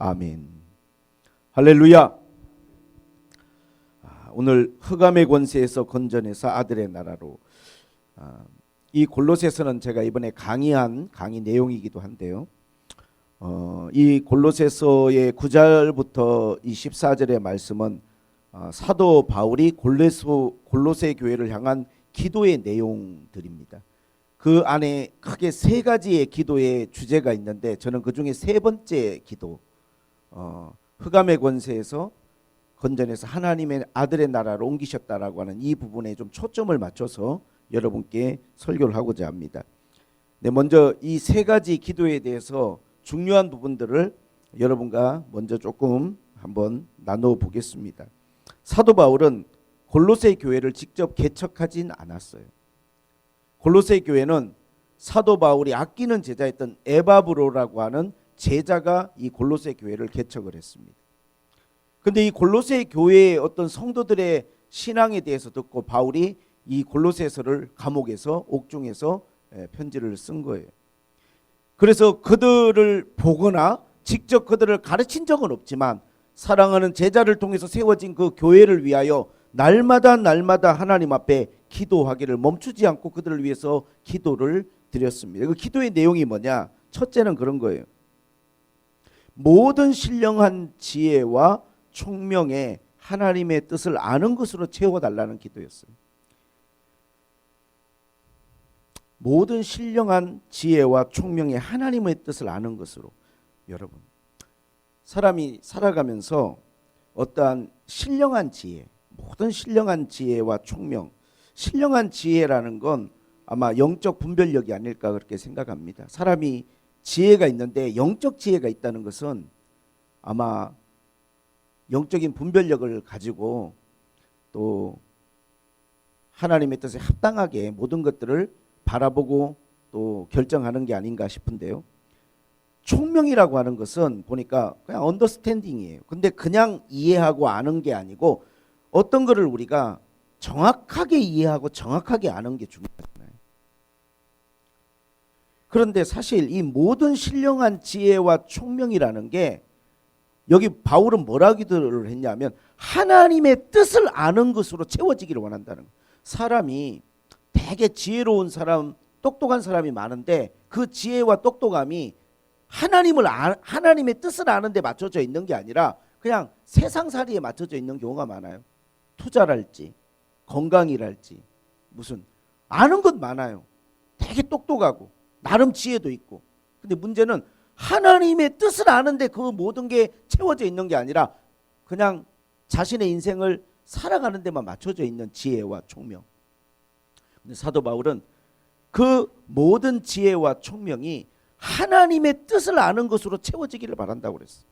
아멘. 할렐루야. 오늘 흑암의 권세에서 건져내서 아들의 나라로. 이 골로새서는 제가 이번에 강의한 강의 내용이기도 한데요. 이 골로새서의 9절부터 이 14절의 말씀은 사도 바울이 골로새 교회를 향한 기도의 내용들입니다. 그 안에 크게 세 가지의 기도의 주제가 있는데 저는 그 중에 세 번째 기도, 흑암의 권세에서 건져내서 하나님의 아들의 나라로 옮기셨다라고 하는 이 부분에 좀 초점을 맞춰서 여러분께 설교를 하고자 합니다. 네, 먼저 이 세 가지 기도에 대해서 중요한 부분들을 여러분과 먼저 조금 한번 나눠 보겠습니다. 사도 바울은 골로새 교회를 직접 개척하진 않았어요. 골로새 교회는 사도 바울이 아끼는 제자였던 에바브로라고 하는 제자가 이 골로새 교회를 개척을 했습니다. 그런데 이 골로새 교회의 어떤 성도들의 신앙에 대해서 듣고 바울이 이 골로새서를 감옥에서 옥중에서 편지를 쓴 거예요. 그래서 그들을 보거나 직접 그들을 가르친 적은 없지만 사랑하는 제자를 통해서 세워진 그 교회를 위하여 날마다 하나님 앞에 기도하기를 멈추지 않고 그들을 위해서 기도를 드렸습니다. 그 기도의 내용이 뭐냐? 첫째는 그런 거예요. 모든 신령한 지혜와 총명에 하나님의 뜻을 아는 것으로 채워달라는 기도였어요. 모든 신령한 지혜와 총명에 하나님의 뜻을 아는 것으로. 여러분, 사람이 살아가면서 어떠한 신령한 지혜, 모든 신령한 지혜와 총명, 신령한 지혜라는 건 아마 영적 분별력이 아닐까 그렇게 생각합니다. 사람이 지혜가 있는데 영적 지혜가 있다는 것은 아마 영적인 분별력을 가지고 또 하나님의 뜻에 합당하게 모든 것들을 바라보고 또 결정하는 게 아닌가 싶은데요. 총명이라고 하는 것은 보니까 그냥 언더스탠딩이에요. 근데 그냥 이해하고 아는 게 아니고 어떤 거를 우리가 정확하게 이해하고 정확하게 아는 게 중요하잖아요. 그런데 사실 이 모든 신령한 지혜와 총명이라는 게 여기 바울은 뭐라 기도를 했냐면 하나님의 뜻을 아는 것으로 채워지기를 원한다는 거예요. 사람이 되게 지혜로운 사람, 똑똑한 사람이 많은데 그 지혜와 똑똑함이 하나님의 뜻을 아는 데 맞춰져 있는 게 아니라 그냥 세상살이에 맞춰져 있는 경우가 많아요. 투자랄지 건강이랄지 무슨 아는 것 많아요. 되게 똑똑하고 나름 지혜도 있고. 근데 문제는 하나님의 뜻을 아는데 그 모든 게 채워져 있는 게 아니라 그냥 자신의 인생을 살아가는 데만 맞춰져 있는 지혜와 총명. 근데 사도 바울은 그 모든 지혜와 총명이 하나님의 뜻을 아는 것으로 채워지기를 바란다고 그랬어요.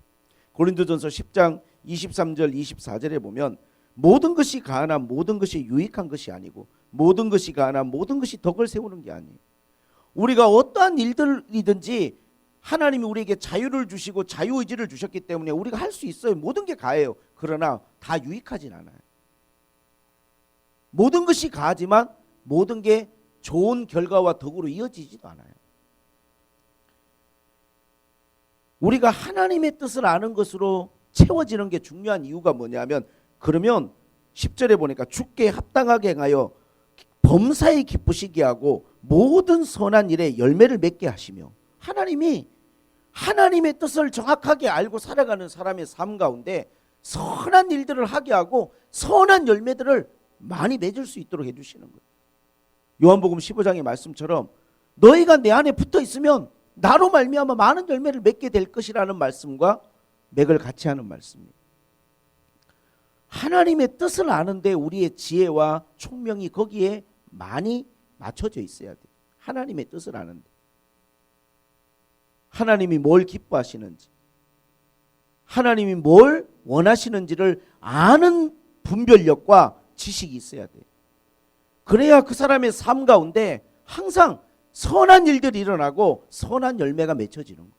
고린도전서 10장 23절 24절에 보면 모든 것이 가한한 모든 것이 유익한 것이 아니고 모든 것이 가한한 모든 것이 덕을 세우는 게 아니에요. 우리가 어떠한 일들이든지 하나님이 우리에게 자유를 주시고 자유의지를 주셨기 때문에 우리가 할 수 있어요. 모든 게 가해요. 그러나 다 유익하진 않아요. 모든 것이 가하지만 모든 게 좋은 결과와 덕으로 이어지지도 않아요. 우리가 하나님의 뜻을 아는 것으로 채워지는 게 중요한 이유가 뭐냐면 그러면 10절에 보니까 주께 합당하게 행하여 범사에 기쁘시게 하고 모든 선한 일에 열매를 맺게 하시며 하나님이 하나님의 뜻을 정확하게 알고 살아가는 사람의 삶 가운데 선한 일들을 하게 하고 선한 열매들을 많이 맺을 수 있도록 해주시는 거예요. 요한복음 15장의 말씀처럼 너희가 내 안에 붙어 있으면 나로 말미암아 많은 열매를 맺게 될 것이라는 말씀과 맥을 같이 하는 말씀입니다. 하나님의 뜻을 아는데 우리의 지혜와 총명이 거기에 많이 맞춰져 있어야 돼요. 하나님의 뜻을 아는데 하나님이 뭘 기뻐하시는지 하나님이 뭘 원하시는지를 아는 분별력과 지식이 있어야 돼요. 그래야 그 사람의 삶 가운데 항상 선한 일들이 일어나고 선한 열매가 맺혀지는 거예요.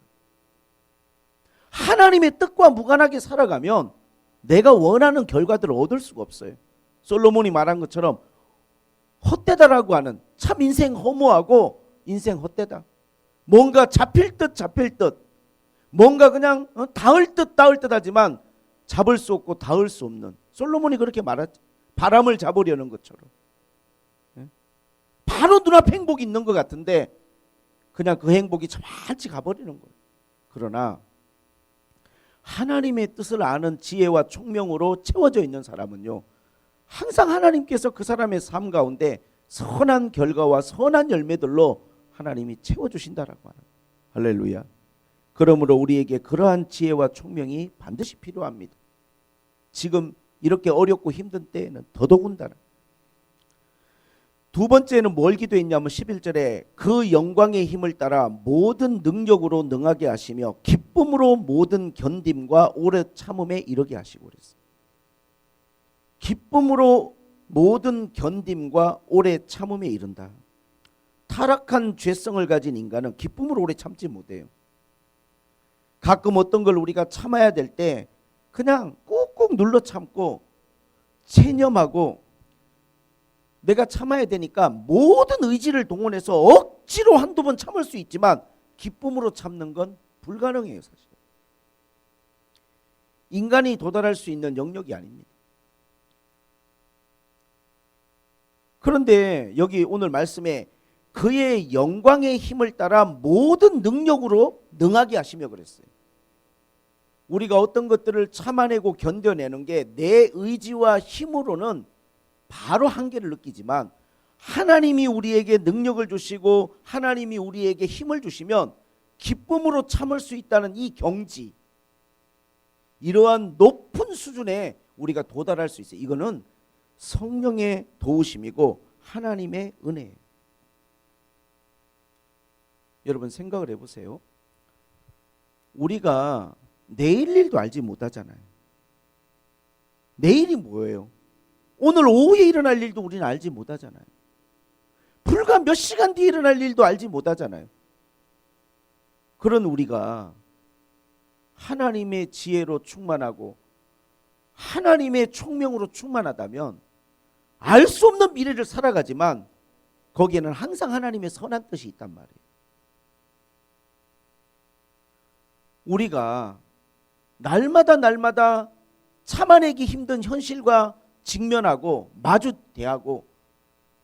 하나님의 뜻과 무관하게 살아가면 내가 원하는 결과들을 얻을 수가 없어요. 솔로몬이 말한 것처럼 헛되다라고 하는 참 인생 허무하고 인생 헛되다. 뭔가 잡힐 듯 뭔가 그냥 닿을 듯 하지만 잡을 수 없고 닿을 수 없는, 솔로몬이 그렇게 말하지. 바람을 잡으려는 것처럼. 바로 눈앞에 행복이 있는 것 같은데 그냥 그 행복이 저만치 가버리는 거예요. 그러나 하나님의 뜻을 아는 지혜와 총명으로 채워져 있는 사람은요, 항상 하나님께서 그 사람의 삶 가운데 선한 결과와 선한 열매들로 하나님이 채워주신다라고 하는 거예요. 할렐루야. 그러므로 우리에게 그러한 지혜와 총명이 반드시 필요합니다. 지금 이렇게 어렵고 힘든 때에는 더더군다나. 두 번째는 뭘 기도했냐면 11절에 그 영광의 힘을 따라 모든 능력으로 능하게 하시며 기쁨으로 모든 견딤과 오래 참음에 이르게 하시고 그랬어요. 기쁨으로 모든 견딤과 오래 참음에 이른다. 타락한 죄성을 가진 인간은 기쁨으로 오래 참지 못해요. 가끔 어떤 걸 우리가 참아야 될 때 그냥 꾹꾹 눌러 참고 체념하고 내가 참아야 되니까 모든 의지를 동원해서 억지로 한두 번 참을 수 있지만 기쁨으로 참는 건 불가능해요. 사실 인간이 도달할 수 있는 영역이 아닙니다. 그런데 여기 오늘 말씀에 그의 영광의 힘을 따라 모든 능력으로 능하게 하시며 그랬어요. 우리가 어떤 것들을 참아내고 견뎌내는 게 내 의지와 힘으로는 바로 한계를 느끼지만 하나님이 우리에게 능력을 주시고 하나님이 우리에게 힘을 주시면 기쁨으로 참을 수 있다는 이 경지, 이러한 높은 수준에 우리가 도달할 수 있어요. 이거는 성령의 도우심이고 하나님의 은혜예요. 여러분 생각을 해보세요. 우리가 내일 일도 알지 못하잖아요. 내일이 뭐예요? 오늘 오후에 일어날 일도 우리는 알지 못하잖아요. 불과 몇 시간 뒤에 일어날 일도 알지 못하잖아요. 그런 우리가 하나님의 지혜로 충만하고 하나님의 총명으로 충만하다면 알 수 없는 미래를 살아가지만 거기에는 항상 하나님의 선한 뜻이 있단 말이에요. 우리가 날마다 참아내기 힘든 현실과 직면하고 마주 대하고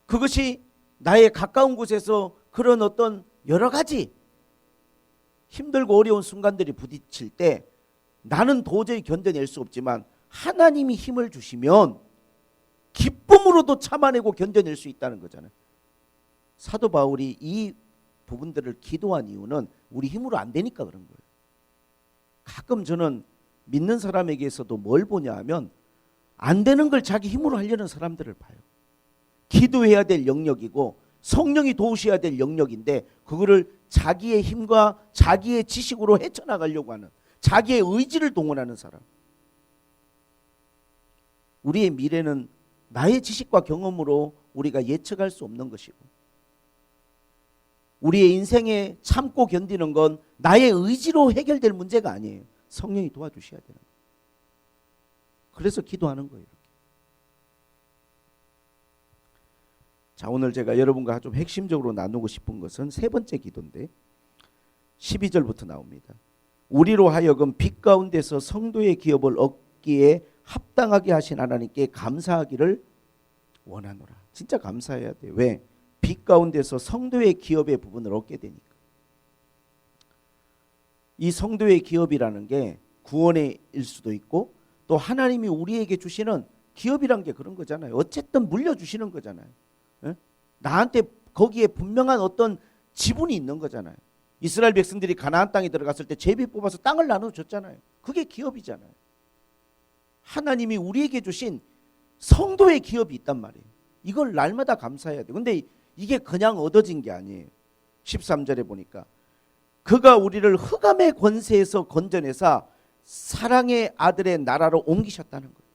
그것이 나의 가까운 곳에서 그런 어떤 여러 가지 힘들고 어려운 순간들이 부딪힐 때 나는 도저히 견뎌낼 수 없지만 하나님이 힘을 주시면 기쁨으로도 참아내고 견뎌낼 수 있다는 거잖아요. 사도 바울이 이 부분들을 기도한 이유는 우리 힘으로 안 되니까 그런 거예요. 가끔 저는 믿는 사람에게서도 뭘 보냐 하면 안 되는 걸 자기 힘으로 하려는 사람들을 봐요. 기도해야 될 영역이고 성령이 도우셔야 될 영역인데 그거를 자기의 힘과 자기의 지식으로 헤쳐나가려고 하는, 자기의 의지를 동원하는 사람. 우리의 미래는 나의 지식과 경험으로 우리가 예측할 수 없는 것이고 우리의 인생에 참고 견디는 건 나의 의지로 해결될 문제가 아니에요. 성령이 도와주셔야 되는 거예요. 그래서 기도하는 거예요. 자, 오늘 제가 여러분과 좀 핵심적으로 나누고 싶은 것은 세 번째 기도인데 12절부터 나옵니다. 우리로 하여금 빛 가운데서 성도의 기업을 얻기에 합당하게 하신 하나님께 감사하기를 원하노라. 진짜 감사해야 돼요. 왜? 빛 가운데서 성도의 기업의 부분을 얻게 되니까. 이 성도의 기업이라는 게 구원의 일 수도 있고 또 하나님이 우리에게 주시는 기업이란 게 그런 거잖아요. 어쨌든 물려주시는 거잖아요. 에? 나한테 거기에 분명한 어떤 지분이 있는 거잖아요. 이스라엘 백성들이 가나안 땅에 들어갔을 때 제비 뽑아서 땅을 나눠줬잖아요. 그게 기업이잖아요. 하나님이 우리에게 주신 성도의 기업이 있단 말이에요. 이걸 날마다 감사해야 돼요. 근데 이게 그냥 얻어진 게 아니에요. 13절에 보니까 그가 우리를 흑암의 권세에서 건져내사 사랑의 아들의 나라로 옮기셨다는 거예요.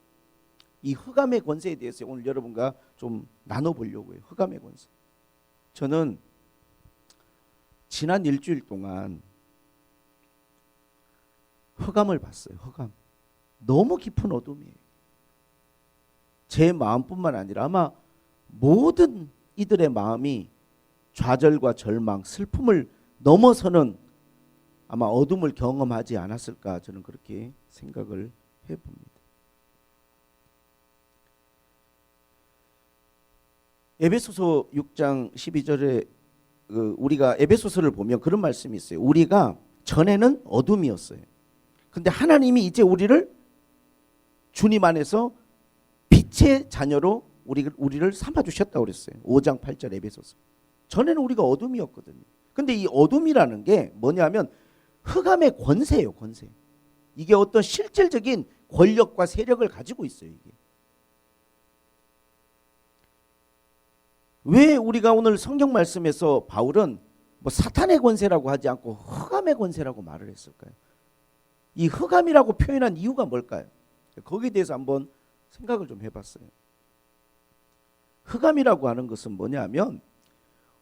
이 흑암의 권세에 대해서 오늘 여러분과 좀 나눠보려고 해요. 흑암의 권세. 저는 지난 일주일 동안 흑암을 봤어요. 흑암. 너무 깊은 어둠이에요. 제 마음뿐만 아니라 아마 모든 이들의 마음이 좌절과 절망, 슬픔을 넘어서는 아마 어둠을 경험하지 않았을까 저는 그렇게 생각을 해봅니다. 에베소서 6장 12절에 우리가 에베소서를 보면 그런 말씀이 있어요. 우리가 전에는 어둠이었어요. 근데 하나님이 이제 우리를 주님 안에서 빛의 자녀로 우리를 삼아주셨다고 그랬어요. 5장 8절 에베소서. 전에는 우리가 어둠이었거든요. 근데 이 어둠이라는 게 뭐냐면 흑암의 권세예요. 권세. 이게 어떤 실질적인 권력과 세력을 가지고 있어요. 이게. 왜 우리가 오늘 성경 말씀에서 바울은 뭐 사탄의 권세라고 하지 않고 흑암의 권세라고 말을 했을까요? 이 흑암이라고 표현한 이유가 뭘까요? 거기에 대해서 한번 생각을 좀 해봤어요. 흑암이라고 하는 것은 뭐냐면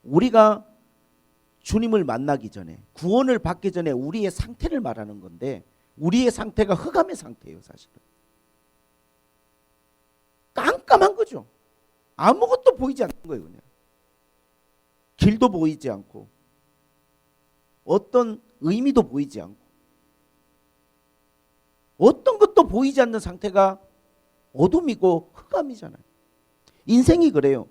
우리가 주님을 만나기 전에 구원을 받기 전에 우리의 상태를 말하는 건데 우리의 상태가 흑암의 상태예요. 사실은 깜깜한 거죠. 아무것도 보이지 않는 거예요. 그냥 길도 보이지 않고 어떤 의미도 보이지 않고 어떤 것도 보이지 않는 상태가 어둠이고 흑암이잖아요. 인생이 그래요.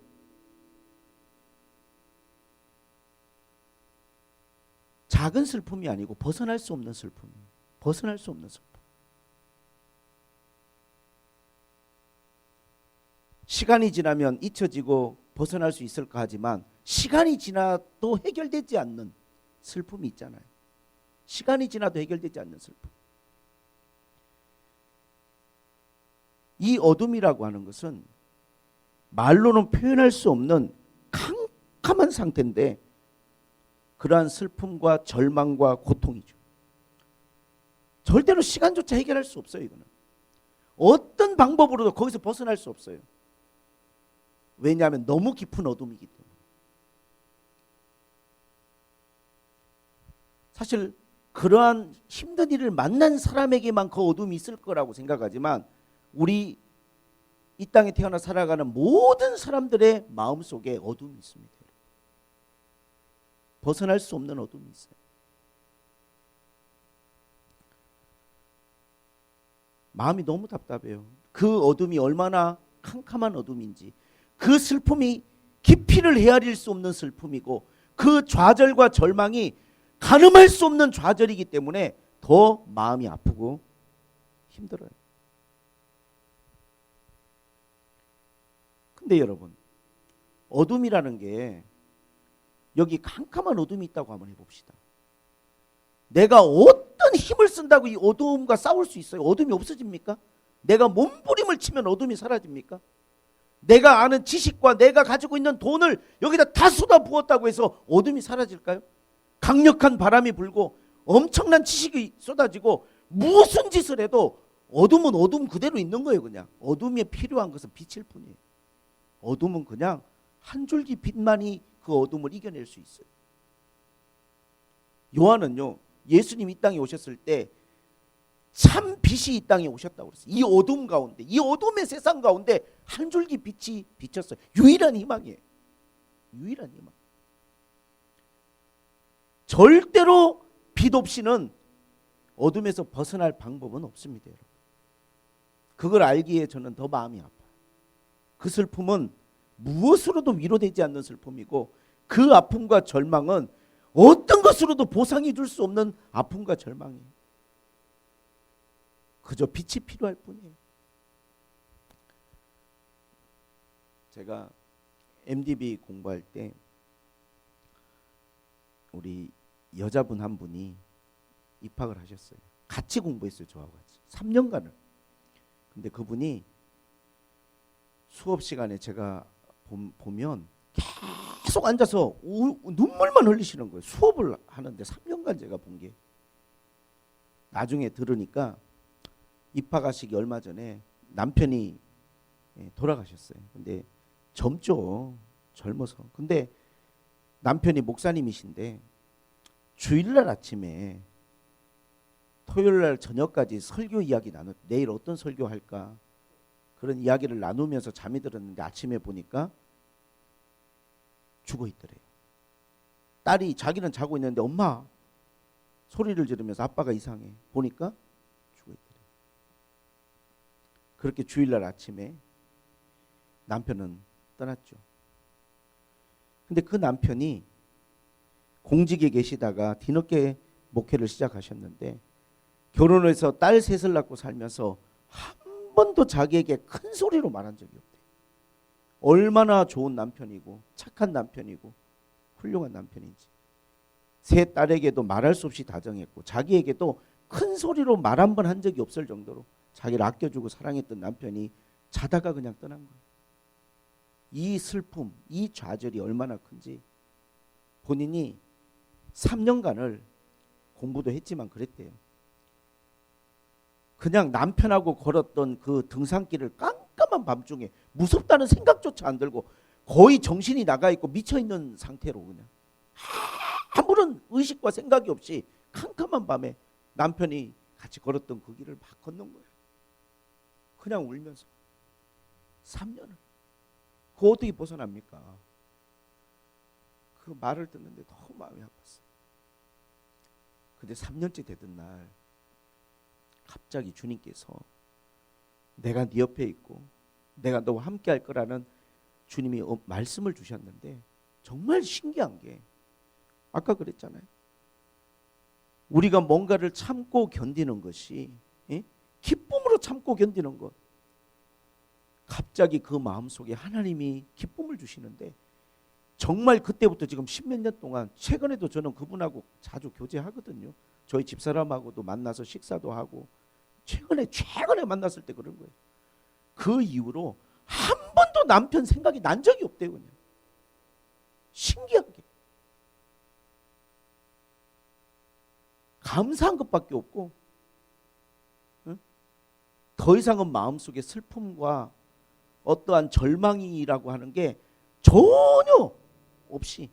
작은 슬픔이 아니고 벗어날 수 없는 슬픔이에요. 벗어날 수 없는 슬픔. 시간이 지나면 잊혀지고 벗어날 수 있을까 하지만 시간이 지나도 해결되지 않는 슬픔이 있잖아요. 시간이 지나도 해결되지 않는 슬픔. 이 어둠이라고 하는 것은 말로는 표현할 수 없는 캄캄한 상태인데 그러한 슬픔과 절망과 고통이죠. 절대로 시간조차 해결할 수 없어요. 이거는 어떤 방법으로도 거기서 벗어날 수 없어요. 왜냐하면 너무 깊은 어둠이기 때문에. 사실 그러한 힘든 일을 만난 사람에게만 그 어둠이 있을 거라고 생각하지만 우리 이 땅에 태어나 살아가는 모든 사람들의 마음속에 어둠이 있습니다. 벗어날 수 없는 어둠이 있어요. 마음이 너무 답답해요. 그 어둠이 얼마나 캄캄한 어둠인지, 그 슬픔이 깊이를 헤아릴 수 없는 슬픔이고 그 좌절과 절망이 가늠할 수 없는 좌절이기 때문에 더 마음이 아프고 힘들어요. 근데 여러분, 어둠이라는 게 여기 캄캄한 어둠이 있다고 한번 해봅시다. 내가 어떤 힘을 쓴다고 이 어둠과 싸울 수 있어요? 어둠이 없어집니까? 내가 몸부림을 치면 어둠이 사라집니까? 내가 아는 지식과 내가 가지고 있는 돈을 여기다 다 쏟아부었다고 해서 어둠이 사라질까요? 강력한 바람이 불고 엄청난 지식이 쏟아지고 무슨 짓을 해도 어둠은 어둠 그대로 있는 거예요. 그냥 어둠에 필요한 것은 빛일 뿐이에요. 어둠은 그냥 한 줄기 빛만이 그 어둠을 이겨낼 수 있어요. 요한은요, 예수님 이 땅에 오셨을 때 참 빛이 이 땅에 오셨다고 그랬어요. 이 어둠 가운데, 이 어둠의 세상 가운데 한 줄기 빛이 비쳤어요. 유일한 희망이에요. 유일한 희망. 절대로 빛 없이는 어둠에서 벗어날 방법은 없습니다. 여러분. 그걸 알기에 저는 더 마음이 아파요. 그 슬픔은 무엇으로도 위로되지 않는 슬픔이고 그 아픔과 절망은 어떤 것으로도 보상해 줄 수 없는 아픔과 절망이에요. 그저 빛이 필요할 뿐이에요. 제가 MDB 공부할 때 우리 여자분 한 분이 입학을 하셨어요. 같이 공부했어요. 저하고 같이 3년간을. 근데 그분이 수업 시간에 제가 보면 계속 앉아서 눈물만 흘리시는 거예요. 수업을 하는데 3년간 제가 본 게. 나중에 들으니까 입학하시기 얼마 전에 남편이 돌아가셨어요. 근데 젊죠. 젊어서. 근데 남편이 목사님이신데 주일날 아침에 토요일날 저녁까지 설교 이야기 내일 어떤 설교 할까 그런 이야기를 나누면서 잠이 들었는데 아침에 보니까 죽어 있더래요. 딸이 자기는 자고 있는데 엄마 소리를 지르면서 아빠가 이상해. 보니까 죽어있더래. 그렇게 주일날 아침에 남편은 떠났죠. 근데 그 남편이 공직에 계시다가 뒤늦게 목회를 시작하셨는데 결혼해서 딸 셋을 낳고 살면서 한 번도 자기에게 큰 소리로 말한 적이 없대요. 얼마나 좋은 남편이고 착한 남편이고 훌륭한 남편인지. 세 딸에게도 말할 수 없이 다정했고 자기에게도 큰 소리로 말 한 번 한 적이 없을 정도로 자기를 아껴주고 사랑했던 남편이 자다가 그냥 떠난 거예요. 이 슬픔, 이 좌절이 얼마나 큰지 본인이 3년간을 공부도 했지만 그랬대요. 그냥 남편하고 걸었던 그 등산길을 깜깜한 밤중에 무섭다는 생각조차 안 들고 거의 정신이 나가 있고 미쳐있는 상태로 그냥 아무런 의식과 생각이 없이 캄캄한 밤에 남편이 같이 걸었던 그 길을 막 걷는 거예요. 그냥 울면서 3년을. 그거 어떻게 벗어납니까? 그 말을 듣는데 너무 마음이 아팠어요. 근데 3년째 되던 날 갑자기 주님께서 내가 네 옆에 있고 내가 너와 함께 할 거라는 주님이 말씀을 주셨는데 정말 신기한 게 아까 그랬잖아요. 우리가 뭔가를 참고 견디는 것이 기쁨으로 참고 견디는 것. 갑자기 그 마음속에 하나님이 기쁨을 주시는데 정말 그때부터 지금 10몇 년 동안 최근에도 저는 그분하고 자주 교제하거든요. 저희 집사람하고도 만나서 식사도 하고 최근에 만났을 때 그런 거예요. 그 이후로 한 번도 남편 생각이 난 적이 없대요. 그냥 신기하게 감사한 것밖에 없고 더 이상은 마음속에 슬픔과 어떠한 절망이라고 하는 게 전혀 없이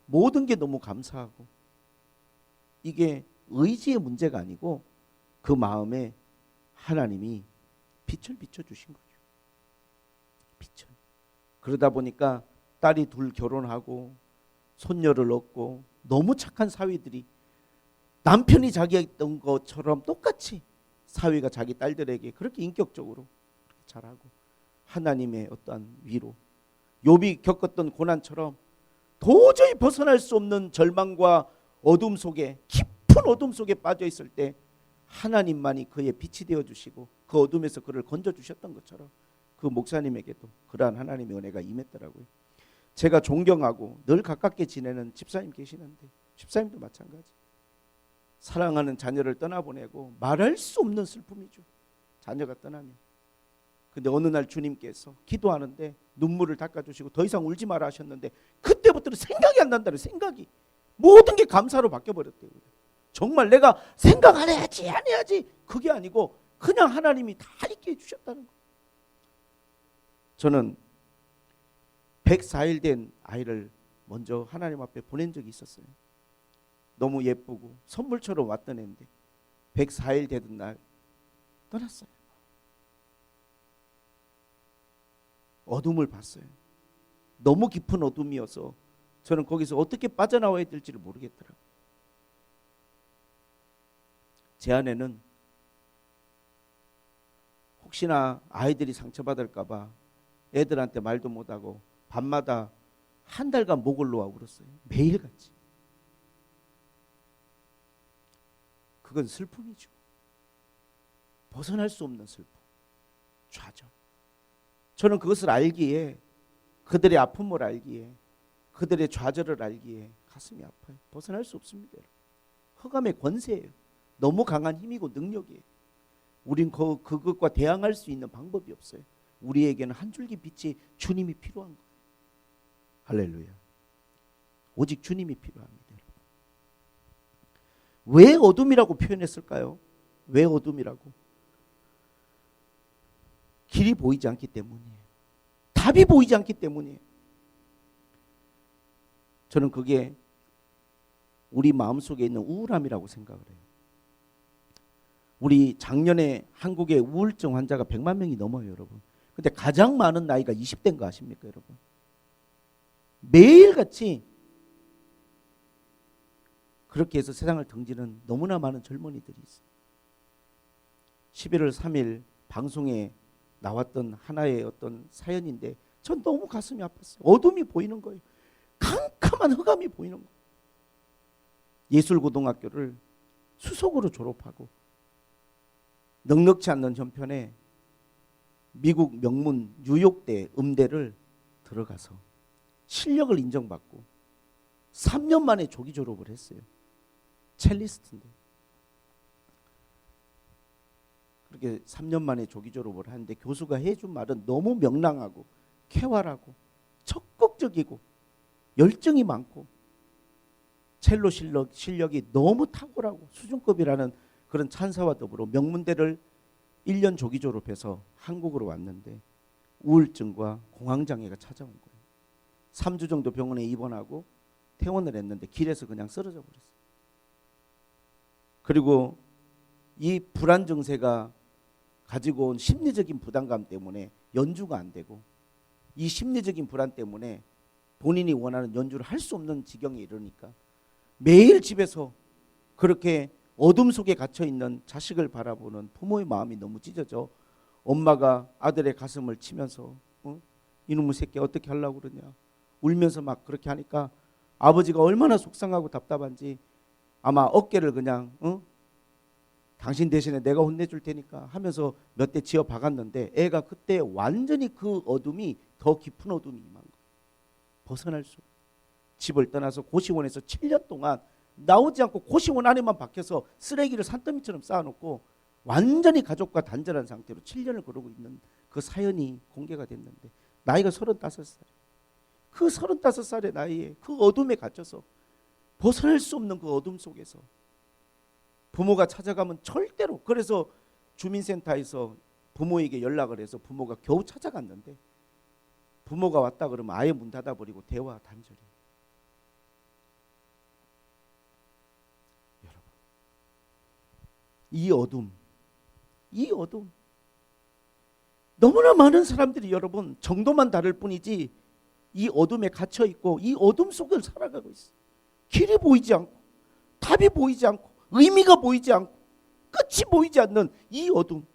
모든 게 너무 감사하고 이게 의지의 문제가 아니고 그 마음에 하나님이 빛을 비춰주신 거죠. 빛을. 그러다 보니까 딸이 둘 결혼하고 손녀를 얻고 너무 착한 사위들이 남편이 자기가 했던 것처럼 똑같이 사위가 자기 딸들에게 그렇게 인격적으로 잘하고 하나님의 어떠한 위로 욥이 겪었던 고난처럼 도저히 벗어날 수 없는 절망과 어둠 속에 깊은 어둠 속에 빠져 있을 때 하나님만이 그의 빛이 되어 주시고 그 어둠에서 그를 건져 주셨던 것처럼 그 목사님에게도 그러한 하나님의 은혜가 임했더라고요. 제가 존경하고 늘 가깝게 지내는 집사님 계시는데 집사님도 마찬가지. 사랑하는 자녀를 떠나보내고 말할 수 없는 슬픔이죠. 자녀가 떠나면. 근데 어느 날 주님께서 기도하는데 눈물을 닦아주시고 더 이상 울지 마라 하셨는데 그때부터는 생각이 안 난다는 생각이 모든 게 감사로 바뀌어버렸대요. 정말 내가 생각 안 해야지 그게 아니고 그냥 하나님이 다 있게 해주셨다는 거. 저는 104일 된 아이를 먼저 하나님 앞에 보낸 적이 있었어요. 너무 예쁘고 선물처럼 왔던 애인데 104일 되던 날 떠났어요. 어둠을 봤어요. 너무 깊은 어둠이어서 저는 거기서 어떻게 빠져나와야 될지를 모르겠더라고요. 제 안에는 혹시나 아이들이 상처받을까 봐 애들한테 말도 못하고 밤마다 한 달간 목을 놓아 울었어요. 매일같이. 그건 슬픔이죠. 벗어날 수 없는 슬픔, 좌절. 저는 그것을 알기에 그들의 아픔을 알기에 그들의 좌절을 알기에 가슴이 아파요. 벗어날 수 없습니다. 흑암의 권세예요. 너무 강한 힘이고 능력이에요. 우린 그것과 대항할 수 있는 방법이 없어요. 우리에게는 한 줄기 빛이 주님이 필요한 거예요. 할렐루야. 오직 주님이 필요합니다. 왜 어둠이라고 표현했을까요? 왜 어둠이라고? 길이 보이지 않기 때문이에요. 답이 보이지 않기 때문이에요. 저는 그게 우리 마음속에 있는 우울함이라고 생각을 해요. 우리 작년에 한국의 우울증 환자가 100만 명이 넘어요, 여러분. 근데 가장 많은 나이가 20대인 거 아십니까, 여러분? 매일같이 그렇게 해서 세상을 등지는 너무나 많은 젊은이들이 있어요. 11월 3일 방송에 나왔던 하나의 어떤 사연인데 전 너무 가슴이 아팠어요. 어둠이 보이는 거예요. 캄캄한 흑암이 보이는 거예요. 예술고등학교를 수석으로 졸업하고 넉넉지 않는 형편에 미국 명문 뉴욕대 음대를 들어가서 실력을 인정받고 3년 만에 조기 졸업을 했어요. 첼리스트인데. 그렇게 3년 만에 조기 졸업을 하는데 교수가 해준 말은 너무 명랑하고 쾌활하고 적극적이고 열정이 많고 첼로 실력이 너무 탁월하고 수준급이라는 그런 찬사와 더불어 명문대를 1년 조기 졸업해서 한국으로 왔는데 우울증과 공황장애가 찾아온 거예요. 3주 정도 병원에 입원하고 퇴원을 했는데 길에서 그냥 쓰러져 버렸어요. 그리고 이 불안 증세가 가지고 온 심리적인 부담감 때문에 연주가 안 되고 이 심리적인 불안 때문에 본인이 원하는 연주를 할 수 없는 지경에 이르니까 매일 집에서 그렇게 어둠 속에 갇혀있는 자식을 바라보는 부모의 마음이 너무 찢어져 엄마가 아들의 가슴을 치면서 이놈의 새끼 어떻게 하려고 그러냐 울면서 막 그렇게 하니까 아버지가 얼마나 속상하고 답답한지 아마 어깨를 그냥 당신 대신에 내가 혼내줄 테니까 하면서 몇 대 지어 박았는데 애가 그때 완전히 그 어둠이 더 깊은 어둠이 임한 거예요. 벗어날 수 집을 떠나서 고시원에서 7년 동안 나오지 않고 고시원 안에만 박혀서 쓰레기를 산더미처럼 쌓아놓고 완전히 가족과 단절한 상태로 7년을 그러고 있는 그 사연이 공개가 됐는데 나이가 35살. 그 35살의 나이에 그 어둠에 갇혀서 벗어날 수 없는 그 어둠 속에서 부모가 찾아가면 절대로 그래서 주민센터에서 부모에게 연락을 해서 부모가 겨우 찾아갔는데 부모가 왔다 그러면 아예 문 닫아버리고 대화 단절이. 여러분 이 어둠 너무나 많은 사람들이 여러분 정도만 다를 뿐이지 이 어둠에 갇혀 있고 이 어둠 속을 살아가고 있어요. 길이 보이지 않고 답이 보이지 않고 의미가 보이지 않고 끝이 보이지 않는 이 어둠.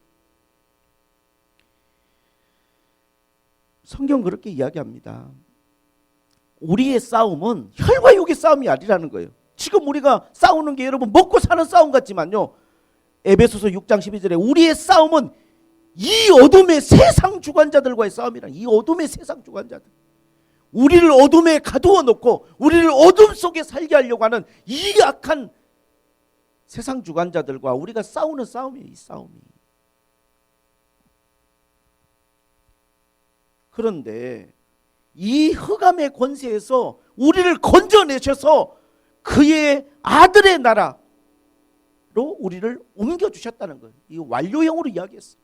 성경 그렇게 이야기합니다. 우리의 싸움은 혈과 육의 싸움이 아니라는 거예요. 지금 우리가 싸우는 게 여러분 먹고 사는 싸움 같지만요. 에베소서 6장 12절에 우리의 싸움은 이 어둠의 세상 주관자들과의 싸움이란 이 어둠의 세상 주관자들. 우리를 어둠에 가두어 놓고 우리를 어둠 속에 살게 하려고 하는 이 악한 세상 주관자들과 우리가 싸우는 싸움이에요. 이 싸움이. 그런데 이 흑암의 권세에서 우리를 건져내셔서 그의 아들의 나라로 우리를 옮겨주셨다는 거예요. 이 완료형으로 이야기했어요.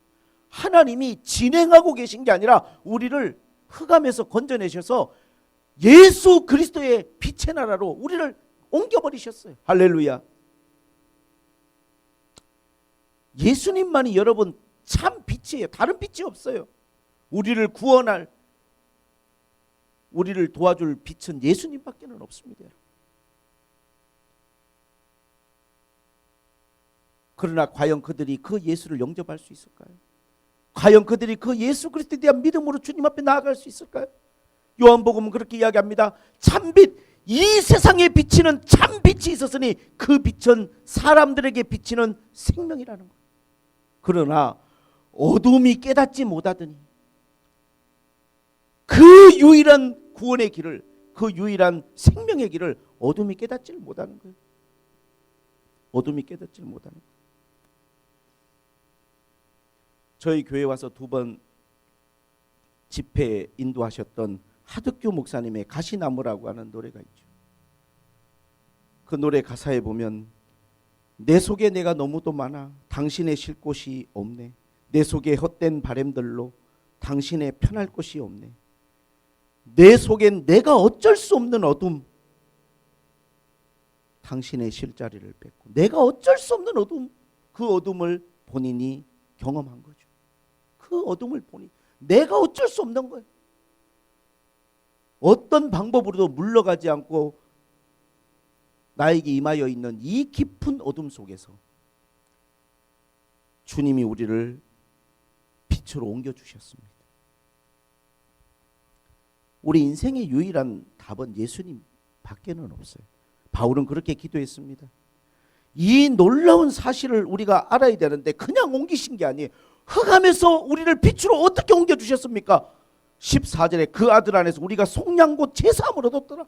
하나님이 진행하고 계신 게 아니라 우리를 흑암에서 건져내셔서 예수 그리스도의 빛의 나라로 우리를 옮겨버리셨어요. 할렐루야. 예수님만이 여러분 참 빛이에요. 다른 빛이 없어요. 우리를 구원할 우리를 도와줄 빛은 예수님밖에는 없습니다. 그러나 과연 그들이 그 예수를 영접할 수 있을까요? 과연 그들이 그 예수 그리스도에 대한 믿음으로 주님 앞에 나아갈 수 있을까요? 요한복음은 그렇게 이야기합니다. 참빛, 이 세상에 비치는 참빛이 있었으니 그 빛은 사람들에게 비치는 생명이라는 거예요. 그러나 어둠이 깨닫지 못하더니 그 유일한 구원의 길을, 그 유일한 생명의 길을 어둠이 깨닫지를 못하는 거예요. 어둠이 깨닫지를 못하는 거예요. 저희 교회 와서 2번 집회 인도하셨던 하득규 목사님의 가시나무라고 하는 노래가 있죠. 그 노래 가사에 보면 내 속에 내가 너무도 많아 당신의 쉴 곳이 없네. 내 속에 헛된 바램들로 당신의 편할 곳이 없네. 내 속엔 내가 어쩔 수 없는 어둠, 당신의 쉴 자리를 뺏고 내가 어쩔 수 없는 어둠, 그 어둠을 본인이 경험한 거죠. 그 어둠을 보니 내가 어쩔 수 없는 거예요. 어떤 방법으로도 물러가지 않고 나에게 임하여 있는 이 깊은 어둠 속에서 주님이 우리를 빛으로 옮겨주셨습니다. 우리 인생의 유일한 답은 예수님 밖에는 없어요. 바울은 그렇게 기도했습니다. 이 놀라운 사실을 우리가 알아야 되는데 그냥 옮기신 게 아니에요. 흑암에서 우리를 빛으로 어떻게 옮겨주셨습니까? 14절에 그 아들 안에서 우리가 속량고 제사함을 얻었더라.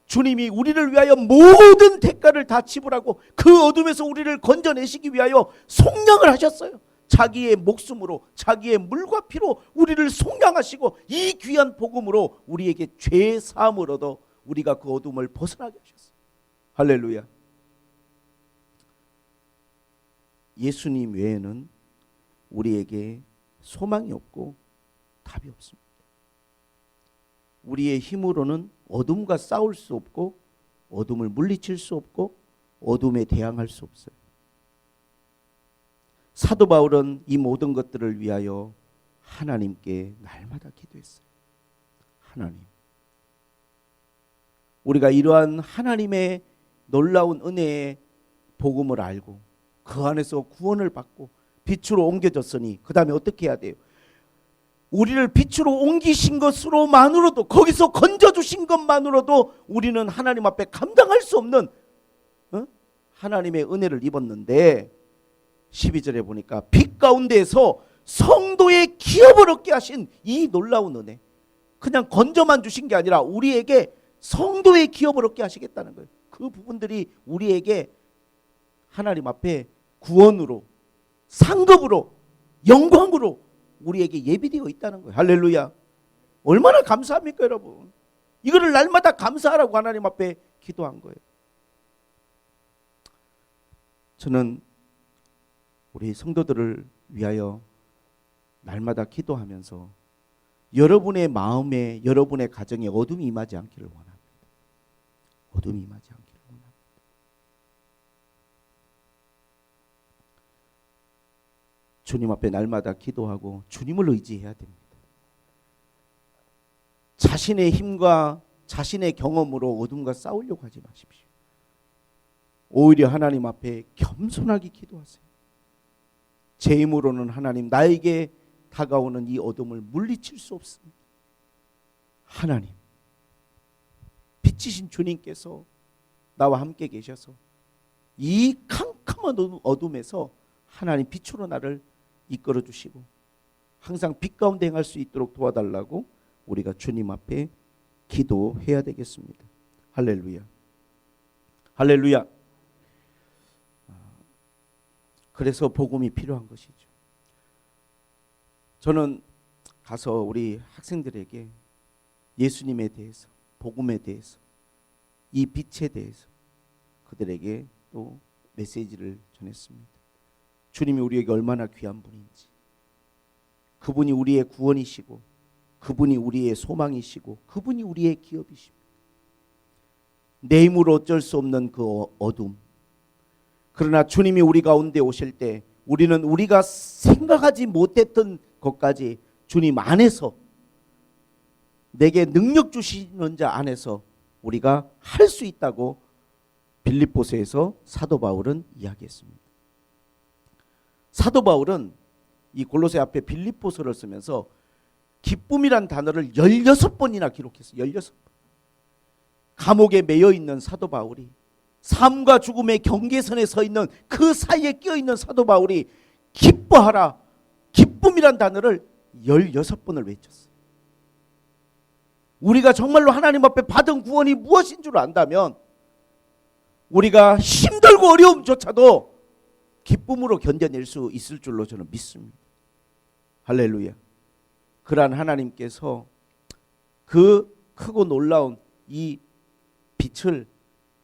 주님이 우리를 위하여 모든 대가를 다 지불하고 그 어둠에서 우리를 건져내시기 위하여 속량을 하셨어요. 자기의 목숨으로, 자기의 물과 피로 우리를 속량하시고 이 귀한 복음으로 우리에게 죄 사함을 얻어 우리가 그 어둠을 벗어나게 하셨어요. 할렐루야. 예수님 외에는 우리에게 소망이 없고 답이 없습니다. 우리의 힘으로는 어둠과 싸울 수 없고 어둠을 물리칠 수 없고 어둠에 대항할 수 없어요. 사도 바울은 이 모든 것들을 위하여 하나님께 날마다 기도했어요. 하나님, 우리가 이러한 하나님의 놀라운 은혜의 복음을 알고 그 안에서 구원을 받고 빛으로 옮겨졌으니 그 다음에 어떻게 해야 돼요? 우리를 빛으로 옮기신 것으로만으로도, 거기서 건져주신 것만으로도 우리는 하나님 앞에 감당할 수 없는 하나님의 은혜를 입었는데 12절에 보니까 빛 가운데에서 성도의 기업을 얻게 하신 이 놀라운 은혜, 그냥 건져만 주신 게 아니라 우리에게 성도의 기업을 얻게 하시겠다는 거예요. 그 부분들이 우리에게 하나님 앞에 구원으로, 상급으로, 영광으로 우리에게 예비되어 있다는 거예요. 할렐루야. 얼마나 감사합니까 여러분. 이거를 날마다 감사하라고 하나님 앞에 기도한 거예요. 저는 우리 성도들을 위하여 날마다 기도하면서 여러분의 마음에, 여러분의 가정에 어둠이 임하지 않기를 원합니다. 어둠이 임하지 않기를 원합니다. 주님 앞에 날마다 기도하고 주님을 의지해야 됩니다. 자신의 힘과 자신의 경험으로 어둠과 싸우려고 하지 마십시오. 오히려 하나님 앞에 겸손하게 기도하세요. 제 힘으로는 하나님, 나에게 다가오는 이 어둠을 물리칠 수 없습니다. 하나님, 빛이신 주님께서 나와 함께 계셔서 이 캄캄한 어둠에서 하나님 빛으로 나를 이끌어 주시고 항상 빛 가운데 행할 수 있도록 도와달라고 우리가 주님 앞에 기도해야 되겠습니다. 할렐루야. 할렐루야. 그래서 복음이 필요한 것이죠. 저는 가서 우리 학생들에게 예수님에 대해서, 복음에 대해서, 이 빛에 대해서 그들에게 또 메시지를 전했습니다. 주님이 우리에게 얼마나 귀한 분인지, 그분이 우리의 구원이시고 그분이 우리의 소망이시고 그분이 우리의 기업이십니다. 내 힘으로 어쩔 수 없는 그 어둠, 그러나 주님이 우리 가운데 오실 때 우리는 우리가 생각하지 못했던 것까지 주님 안에서, 내게 능력 주시는 자 안에서 우리가 할 수 있다고 빌립보서에서 사도 바울은 이야기했습니다. 사도 바울은 이 골로새 앞에 빌립보서를 쓰면서 기쁨이란 단어를 16번이나 기록했어요. 16번. 감옥에 매여 있는 사도 바울이, 삶과 죽음의 경계선에 서 있는 그 사이에 끼어 있는 사도 바울이 기뻐하라, 기쁨이란 단어를 16번을 외쳤어요. 우리가 정말로 하나님 앞에 받은 구원이 무엇인 줄 안다면 우리가 힘들고 어려움조차도 기쁨으로 견뎌낼 수 있을 줄로 저는 믿습니다. 할렐루야. 그러한 하나님께서 그 크고 놀라운 이 빛을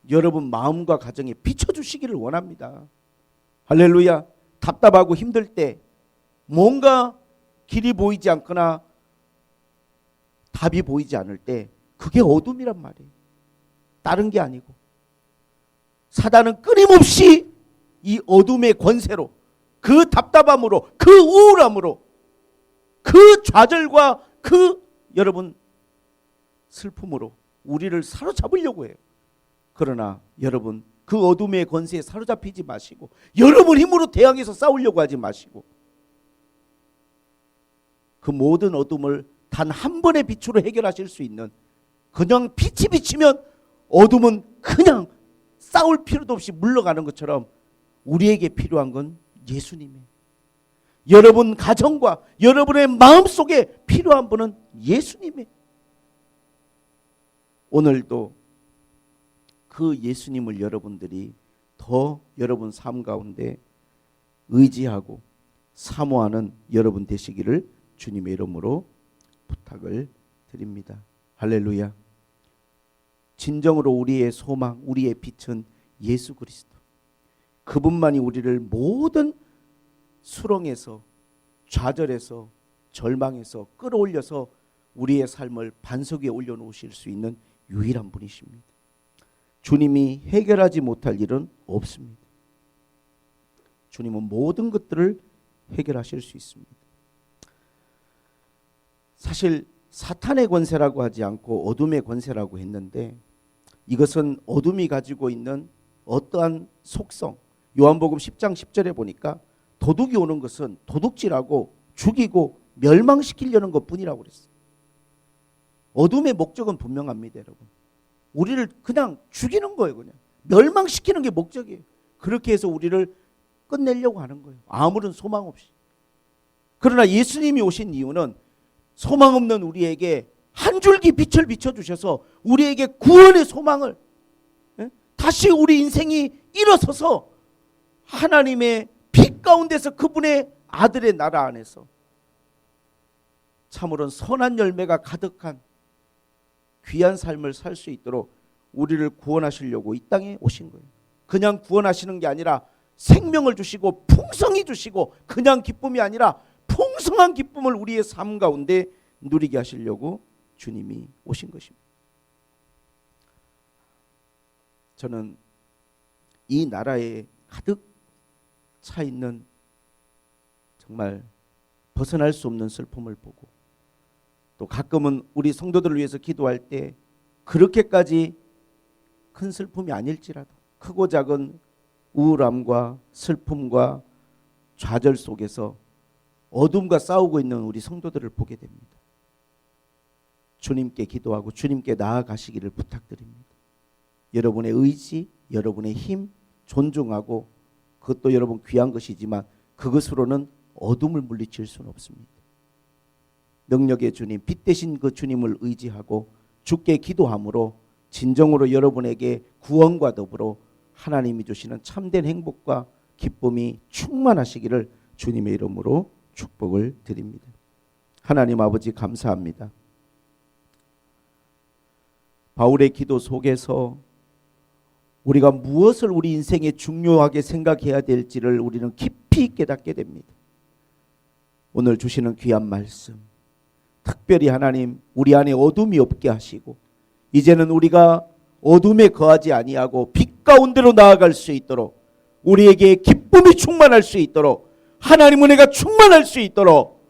여러분 마음과 가정에 비춰주시기를 원합니다. 할렐루야. 답답하고 힘들 때, 뭔가 길이 보이지 않거나 답이 보이지 않을 때, 그게 어둠이란 말이에요. 다른 게 아니고 사단은 끊임없이 이 어둠의 권세로, 그 답답함으로, 그 우울함으로, 그 좌절과 그 여러분 슬픔으로 우리를 사로잡으려고 해요. 그러나 여러분, 그 어둠의 권세에 사로잡히지 마시고 여러분 힘으로 대항해서 싸우려고 하지 마시고 그 모든 어둠을 단 한 번의 빛으로 해결하실 수 있는, 그냥 빛이 비치면 어둠은 그냥 싸울 필요도 없이 물러가는 것처럼 우리에게 필요한 건 예수님이에요. 여러분 가정과 여러분의 마음속에 필요한 분은 예수님이에요. 오늘도 그 예수님을 여러분들이 더 여러분 삶 가운데 의지하고 사모하는 여러분 되시기를 주님의 이름으로 부탁을 드립니다. 할렐루야. 진정으로 우리의 소망, 우리의 빛은 예수 그리스도. 그분만이 우리를 모든 수렁에서, 좌절에서, 절망에서 끌어올려서 우리의 삶을 반석 위에 올려놓으실 수 있는 유일한 분이십니다. 주님이 해결하지 못할 일은 없습니다. 주님은 모든 것들을 해결하실 수 있습니다. 사실 사탄의 권세라고 하지 않고 어둠의 권세라고 했는데, 이것은 어둠이 가지고 있는 어떠한 속성, 요한복음 10장 10절에 보니까 도둑이 오는 것은 도둑질하고 죽이고 멸망시키려는 것뿐이라고 그랬어요. 어둠의 목적은 분명합니다, 여러분. 우리를 그냥 죽이는 거예요. 그냥 멸망시키는 게 목적이에요. 그렇게 해서 우리를 끝내려고 하는 거예요. 아무런 소망 없이. 그러나 예수님이 오신 이유는 소망 없는 우리에게 한 줄기 빛을 비춰주셔서 우리에게 구원의 소망을, 다시 우리 인생이 일어서서 하나님의 빛 가운데서 그분의 아들의 나라 안에서 참으로 선한 열매가 가득한 귀한 삶을 살 수 있도록 우리를 구원하시려고 이 땅에 오신 거예요. 그냥 구원하시는 게 아니라 생명을 주시고 풍성히 주시고, 그냥 기쁨이 아니라 풍성한 기쁨을 우리의 삶 가운데 누리게 하시려고 주님이 오신 것입니다. 저는 이 나라에 가득 차 있는 정말 벗어날 수 없는 슬픔을 보고, 또 가끔은 우리 성도들을 위해서 기도할 때 그렇게까지 큰 슬픔이 아닐지라도 크고 작은 우울함과 슬픔과 좌절 속에서 어둠과 싸우고 있는 우리 성도들을 보게 됩니다. 주님께 기도하고 주님께 나아가시기를 부탁드립니다. 여러분의 의지, 여러분의 힘 존중하고, 그것도 여러분 귀한 것이지만 그것으로는 어둠을 물리칠 수는 없습니다. 능력의 주님, 빛 대신 그 주님을 의지하고 주께 기도함으로 진정으로 여러분에게 구원과 더불어 하나님이 주시는 참된 행복과 기쁨이 충만하시기를 주님의 이름으로 축복을 드립니다. 하나님 아버지 감사합니다. 바울의 기도 속에서 우리가 무엇을 우리 인생에 중요하게 생각해야 될지를 우리는 깊이 깨닫게 됩니다. 오늘 주시는 귀한 말씀, 특별히 하나님 우리 안에 어둠이 없게 하시고 이제는 우리가 어둠에 거하지 아니하고 빛 가운데로 나아갈 수 있도록, 우리에게 기쁨이 충만할 수 있도록, 하나님 은혜가 충만할 수 있도록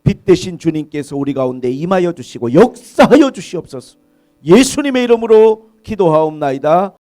빛 대신 주님께서 우리 가운데 임하여 주시고 역사하여 주시옵소서. 예수님의 이름으로 기도하옵나이다.